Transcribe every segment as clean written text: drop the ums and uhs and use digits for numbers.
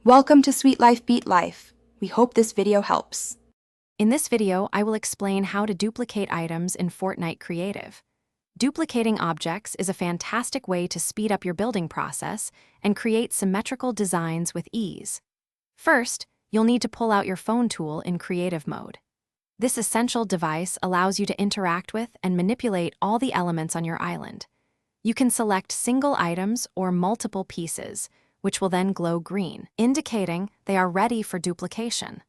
Welcome to Sweet Life Beat Life. We hope this video helps. In this video, I will explain how to duplicate items in Fortnite Creative. Duplicating objects is a fantastic way to speed up your building process and create symmetrical designs with ease. First, you'll need to pull out your phone tool in creative mode. This essential device allows you to interact with and manipulate all the elements on your island. You can select single items or multiple pieces, which will then glow green, indicating they are ready for duplication.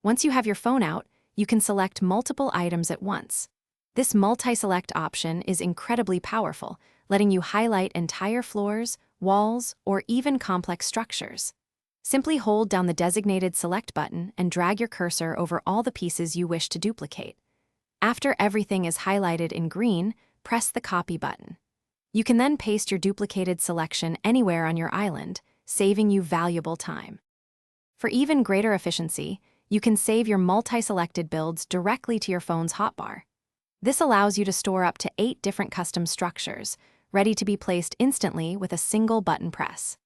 Once you have your phone out, you can select multiple items at once. This multi-select option is incredibly powerful, letting you highlight entire floors, walls, or even complex structures. Simply hold down the designated Select button and drag your cursor over all the pieces you wish to duplicate. After everything is highlighted in green, press the Copy button. You can then paste your duplicated selection anywhere on your island, saving you valuable time. For even greater efficiency, you can save your multi-selected builds directly to your phone's hotbar. This allows you to store up to 8 different custom structures, ready to be placed instantly with a single button press.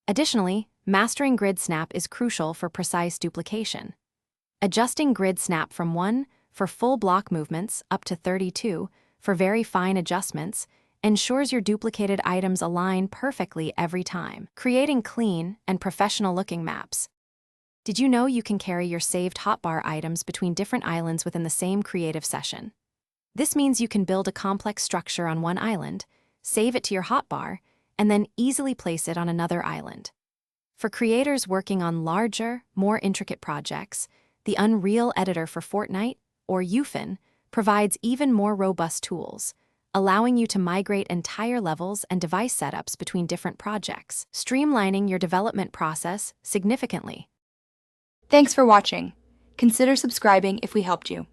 Additionally, mastering grid snap is crucial for precise duplication. Adjusting grid snap from 1 for full block movements up to 32 for very fine adjustments ensures your duplicated items align perfectly every time, creating clean and professional-looking maps. Did you know you can carry your saved hotbar items between different islands within the same creative session? This means you can build a complex structure on one island, save it to your hotbar, and then easily place it on another island. For creators working on larger, more intricate projects, the Unreal Editor for Fortnite, or UFIN, provides even more robust tools, allowing you to migrate entire levels and device setups between different projects, streamlining your development process significantly. Thanks for watching. Consider subscribing if we helped you.